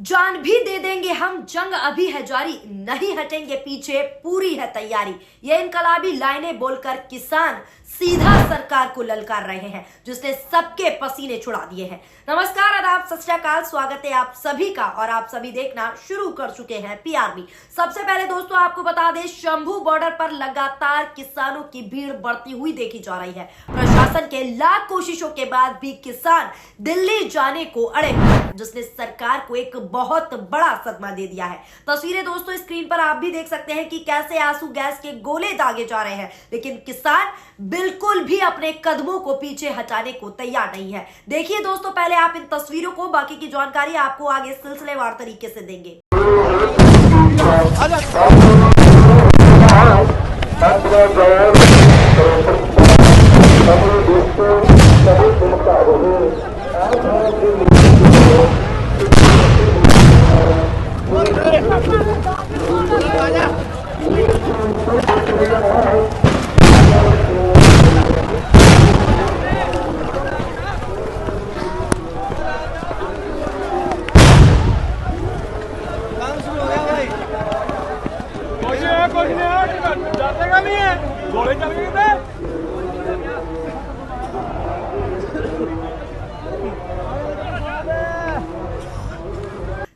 जान भी दे देंगे हम, जंग अभी है जारी, नहीं हटेंगे पीछे, पूरी है तैयारी। ये इनकलाबी लाइनें बोलकर किसान सीधा सरकार को ललकार रहे हैं, जिसने सबके पसीने छुड़ा दिए हैं। नमस्कार, आदाब, सत श्री अकाल, स्वागत है आप सभी का और आप सभी देखना शुरू कर चुके हैं पीआरबी। सबसे पहले दोस्तों आपको बता दें, शंभू बॉर्डर पर लगातार किसानों की भीड़ बढ़ती हुई देखी जा रही है। प्रशासन के लाख कोशिशों के बाद भी किसान दिल्ली जाने को अड़े, जिसने सरकार को एक बहुत बड़ा सदमा दे दिया है। तस्वीरें दोस्तों स्क्रीन पर आप भी देख सकते हैं कि कैसे आंसू गैस के गोले दागे जा रहे हैं, लेकिन किसान बिल्कुल भी अपने कदमों को पीछे हटाने को तैयार नहीं है। देखिए दोस्तों पहले आप इन तस्वीरों को, बाकी की जानकारी आपको आगे सिलसिलेवार तरीके से देंगे। जातेगा नहीं है, घोड़े चल गए थे।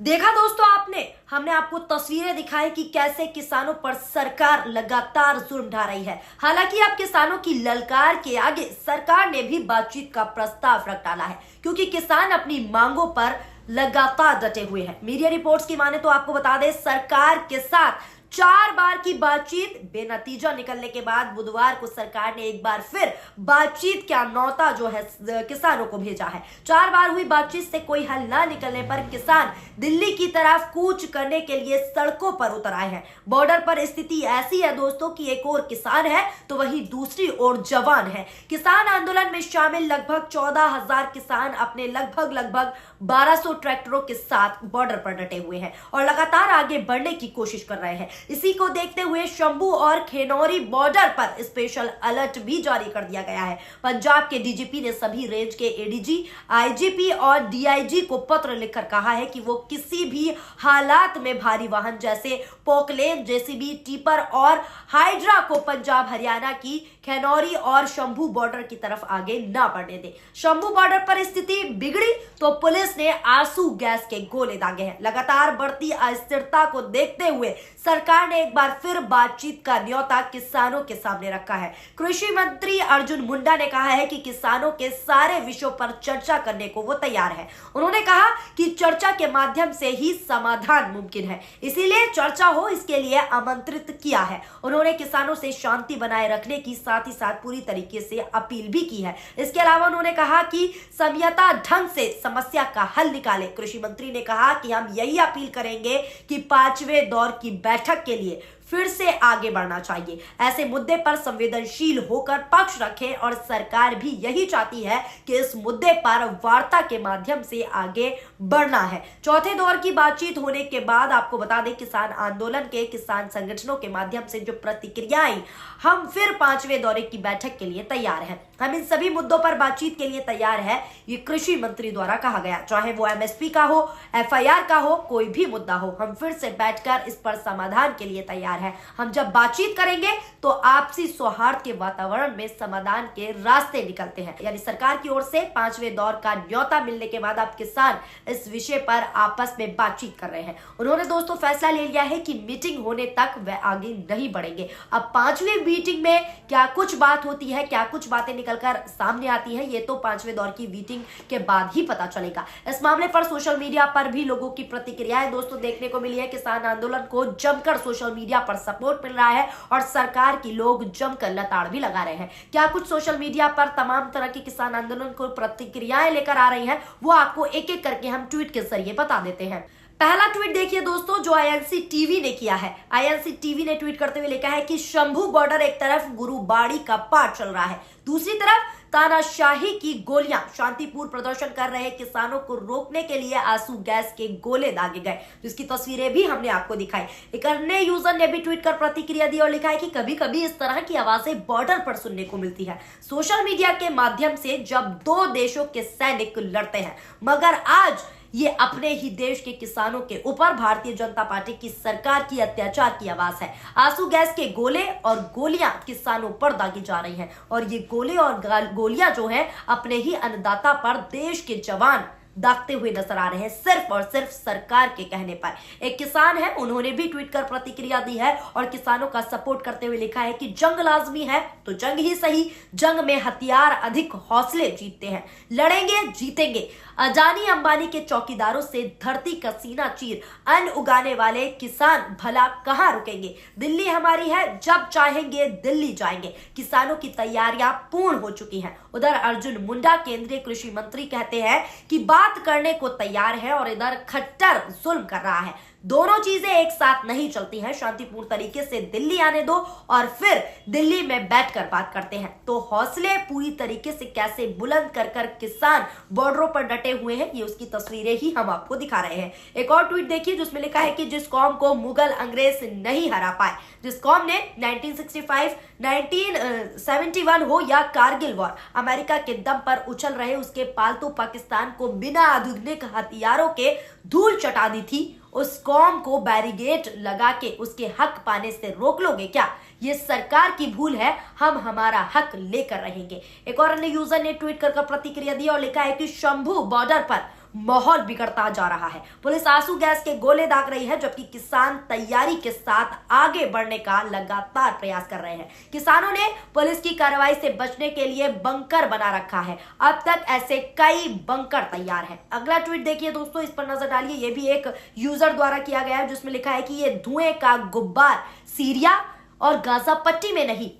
देखा दोस्तों आपने, हमने आपको तस्वीरें दिखाई कि कैसे किसानों पर सरकार लगातार जुल्म ढा रही है। हालांकि अब किसानों की ललकार के आगे सरकार ने भी बातचीत का प्रस्ताव रख डाला है, क्योंकि किसान अपनी मांगों पर लगातार डटे हुए हैं। मीडिया रिपोर्ट्स की माने तो आपको बता दें, सरकार के साथ 4 बार की बातचीत बेनतीजा निकलने के बाद बुधवार को सरकार ने एक बार फिर बातचीत का न्योता जो है किसानों को भेजा है। 4 बार हुई बातचीत से कोई हल ना निकलने पर किसान दिल्ली की तरफ कूच करने के लिए सड़कों पर उतर आए हैं। बॉर्डर पर स्थिति ऐसी है दोस्तों कि एक ओर किसान है तो वहीं दूसरी ओर जवान है। किसान आंदोलन में शामिल लगभग 14,000 किसान अपने लगभग 1200 ट्रैक्टरों के साथ बॉर्डर पर डटे हुए हैं और लगातार आगे बढ़ने की कोशिश कर रहे हैं। इसी को देखते हुए शंभू और खैनौरी बॉर्डर पर स्पेशल अलर्ट भी जारी कर दिया गया है। पंजाब के डीजीपी ने सभी रेंज के एडीजी, आईजीपी और डीआईजी को पत्र लिखकर कहा है कि वो किसी भी हालात में भारी वाहन जैसे पोकलेन, जेसीबी, टिपर और हाइड्रा को पंजाब हरियाणा की खैनौरी और शंभू बॉर्डर की तरफ आगे ना बढ़ने दे। शंभू बॉर्डर पर स्थिति बिगड़ी तो पुलिस ने आंसू गैस के गोले दागे हैं। लगातार बढ़ती अस्थिरता को देखते हुए सरकार ने एक बार फिर बातचीत का न्योता किसानों के सामने रखा है। कृषि मंत्री अर्जुन मुंडा ने कहा है कि किसानों के सारे विषयों पर चर्चा करने को वो तैयार है। उन्होंने कहा कि चर्चा के माध्यम से ही समाधान मुमकिन है, इसीलिए चर्चा हो इसके लिए आमंत्रित किया है। उन्होंने किसानों से शांति बनाए रखने की साथ ही साथ पूरी तरीके से अपील भी की है। इसके अलावा उन्होंने कहा कि संयमता ढंग से समस्या का हल निकाले। कृषि मंत्री ने कहा कि हम यही अपील करेंगे कि 5वें दौर की बैठक के लिए फिर से आगे बढ़ना चाहिए। ऐसे मुद्दे पर संवेदनशील होकर पक्ष रखें और सरकार भी यही चाहती है कि इस मुद्दे पर वार्ता के माध्यम से आगे बढ़ना है। चौथे दौर की बातचीत होने के बाद आपको बता दें, किसान आंदोलन के किसान संगठनों के माध्यम से जो प्रतिक्रियाएं, हम फिर 5वें दौरे की बैठक के लिए तैयार हैं। हम इन सभी मुद्दों पर बातचीत के लिए तैयार है, ये कृषि मंत्री द्वारा कहा गया। चाहे वो एमएसपी का हो, एफआईआर का हो, कोई भी मुद्दा हो, हम फिर से बैठकर इस पर समाधान के लिए तैयार है। हम जब बातचीत करेंगे तो आपसी सौहार्द के वातावरण में समाधान के रास्ते निकलते हैं। यानी सरकार की ओर से 5वें दौर का न्योता मिलने के बाद अब किसान इस विषय पर आपस में बातचीत कर रहे हैं। उन्होंने दोस्तों फैसला ले लिया है कि मीटिंग होने तक वे आगे नहीं बढ़ेंगे। अब 5वीं मीटिंग में क्या कुछ बात होती है, क्या कुछ बातें निकलकर सामने आती है, ये तो 5वें दौर की मीटिंग के बाद ही पता चलेगा। इस मामले पर सोशल मीडिया पर भी लोगों की प्रतिक्रियाएं दोस्तों देखने को मिली है। किसान आंदोलन को जमकर सोशल मीडिया पर सपोर्ट मिल रहा है और सरकार की लोग जमकर लताड़ भी लगा रहे हैं। क्या कुछ सोशल मीडिया पर तमाम तरह के किसान आंदोलन को प्रतिक्रियाएं लेकर आ रही हैं, वो आपको एक एक करके हम ट्वीट के जरिए बता देते हैं। पहला ट्वीट देखिए दोस्तों, जो आईएनसी टीवी ने किया है। आईएनसी टीवी ने ट्वीट करते हुए लिखा है कि शंभू बॉर्डर एक तरफ गुरुबाड़ी का पाठ चल रहा है, दूसरी तरफ तानाशाही की गोलियां। शांतिपूर्ण प्रदर्शन कर रहे किसानों को रोकने के लिए आंसू गैस के गोले दागे गए, जिसकी तस्वीरें भी हमने आपको दिखाई। एक अन्य यूजर ने भी ट्वीट कर प्रतिक्रिया दी और लिखा है कि कभी कभी इस तरह की आवाजें बॉर्डर पर सुनने को मिलती है, सोशल मीडिया के माध्यम से, जब दो देशों के सैनिक लड़ते हैं, मगर आज ये अपने ही देश के किसानों के ऊपर भारतीय जनता पार्टी की सरकार की अत्याचार की आवाज है। आंसू गैस के गोले और गोलियां किसानों पर दागी जा रही हैं और ये गोले और गोलियां जो है अपने ही अन्नदाता पर देश के जवान दागते हुए नजर आ रहे हैं, सिर्फ और सिर्फ सरकार के कहने पर। एक किसान है, उन्होंने भी ट्वीट कर प्रतिक्रिया दी है और किसानों का सपोर्ट करते हुए लिखा है कि जंग लाजमी है तो जंग ही सही, जंग में हथियार अधिक हौसले जीतते हैं, लड़ेंगे जीतेंगे। अडानी अंबानी के चौकीदारों से धरती का सीना चीर अन्न उगाने वाले किसान भला कहां रुकेंगे। दिल्ली हमारी है, जब चाहेंगे दिल्ली जाएंगे। किसानों की तैयारियां पूर्ण हो चुकी हैं। उधर अर्जुन मुंडा केंद्रीय कृषि मंत्री कहते हैं कि बात करने को तैयार है और इधर खट्टर जुल्म कर रहा है। दोनों चीजें एक साथ नहीं चलती हैं। शांतिपूर्ण तरीके से दिल्ली आने दो और फिर दिल्ली में बैठकर बात करते हैं। तो हौसले पूरी तरीके से कैसे बुलंद कर कर किसान बॉर्डरों पर डटे हुए हैं, ये उसकी तस्वीरें ही हम आपको दिखा रहे हैं। एक और ट्वीट देखिए जिसमें लिखा है कि जिस कौम को मुगल अंग्रेज नहीं हरा पाए, जिस कौम ने 1965, 1971 हो या कारगिल वॉर, अमेरिका के दम पर उछल रहे उसके पालतू पाकिस्तान को बिना आधुनिक हथियारों के धूल चटा दी थी, उस कौम को बैरिकेड लगा के उसके हक पाने से रोक लोगे क्या? ये सरकार की भूल है, हम हमारा हक लेकर रहेंगे। एक और अन्य यूजर ने ट्वीट कर प्रतिक्रिया दी और लिखा है कि शंभू बॉर्डर पर माहौल बिगड़ता जा रहा है। पुलिस आंसू गैस के गोले दाग रही है, जबकि किसान तैयारी के साथ आगे बढ़ने का लगातार प्रयास कर रहे हैं। किसानों ने पुलिस की कार्रवाई से बचने के लिए बंकर बना रखा है। अब तक ऐसे कई बंकर तैयार हैं। अगला ट्वीट देखिए दोस्तों, इस पर नजर डालिए। ये भी एक यूजर द्वारा किया गया है जिसमें लिखा है कि ये धुएं का गुब्बार सीरिया और गाजा पट्टी में नहीं,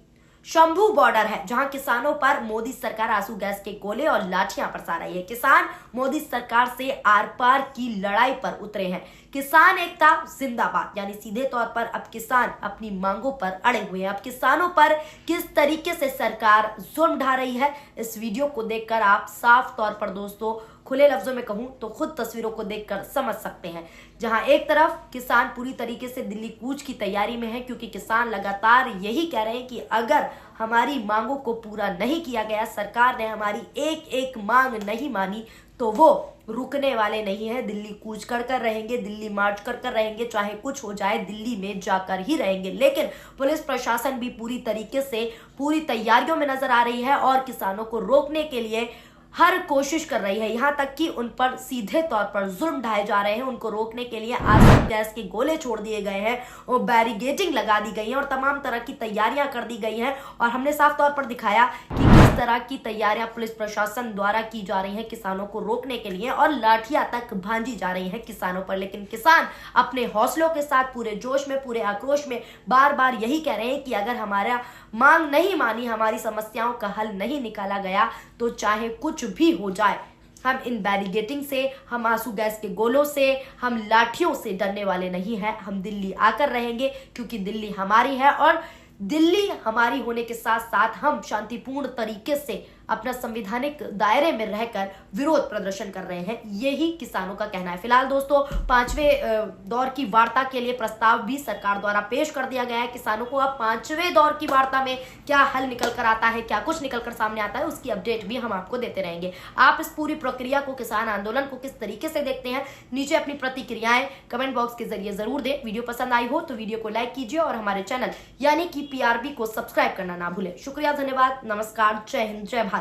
शंभू बॉर्डर है, जहां किसानों पर मोदी सरकार आंसू गैस के गोले और लाठियां बरसा रही है। किसान मोदी सरकार से आर पार की लड़ाई पर उतरे हैं। किसान एकता जिंदाबाद, यानी सीधे तौर पर अब किसान अपनी मांगों पर अड़े हुए हैं। अब किसानों पर किस तरीके से सरकार जुल्म ढा रही है, इस वीडियो को देखकर आप साफ तौर पर दोस्तों खुले लफ्जों में कहूं तो खुद तस्वीरों को देखकर समझ सकते हैं। जहां एक तरफ किसान पूरी तरीके से दिल्ली कूच की तैयारी में है, क्योंकि किसान लगातार यही कह रहे हैं कि अगर हमारी मांगों को पूरा नहीं किया गया, सरकार ने हमारी एक एक मांग नहीं मानी, तो वो रुकने वाले नहीं है। दिल्ली कूच कर कर रहेंगे, दिल्ली मार्च कर कर रहेंगे, चाहे कुछ हो जाए दिल्ली में जाकर ही रहेंगे। लेकिन पुलिस प्रशासन भी पूरी तरीके से पूरी तैयारियों में नजर आ रही है और किसानों को रोकने के लिए हर कोशिश कर रही है। यहाँ तक कि उन पर सीधे तौर पर जुल्म ढाए जा रहे हैं। उनको रोकने के लिए आंसू गैस के गोले छोड़ दिए गए हैं और बैरिकेडिंग लगा दी गई है और तमाम तरह की तैयारियां कर दी गई हैं। और हमने साफ तौर पर दिखाया कि किस तरह की तैयारियां पुलिस प्रशासन द्वारा की जा रही हैं किसानों को रोकने के लिए, और लाठियां तक भांजी जा रही हैं किसानों पर। लेकिन किसान अपने हौसलों के साथ पूरे जोश में, पूरे आक्रोश में बार बार यही कह रहे हैं कि अगर हमारा मांग नहीं मानी, हमारी समस्याओं का हल नहीं निकाला गया, तो चाहे कुछ भी हो जाए, हम इन बैरिकेडिंग से, हम आंसू गैस के गोलों से, हम लाठियों से डरने वाले नहीं हैं। हम दिल्ली आकर रहेंगे, क्योंकि दिल्ली हमारी है और दिल्ली हमारी होने के साथ साथ हम शांतिपूर्ण तरीके से अपना संवैधानिक दायरे में रहकर विरोध प्रदर्शन कर रहे हैं। यही किसानों का कहना है। फिलहाल दोस्तों 5वें दौर की वार्ता के लिए प्रस्ताव भी सरकार द्वारा पेश कर दिया गया है किसानों को। अब 5वें दौर की वार्ता में क्या हल निकल कर आता है, क्या कुछ निकल कर सामने आता है, उसकी अपडेट भी हम आपको देते रहेंगे। आप इस पूरी प्रक्रिया को, किसान आंदोलन को किस तरीके से देखते हैं, नीचे अपनी प्रतिक्रियाएं कमेंट बॉक्स के जरिए जरूर दें। वीडियो पसंद आई हो तो वीडियो को लाइक कीजिए और हमारे चैनल यानी कि PRB को सब्सक्राइब करना ना भूलें। शुक्रिया, धन्यवाद, नमस्कार, जय हिंद, जय भारत।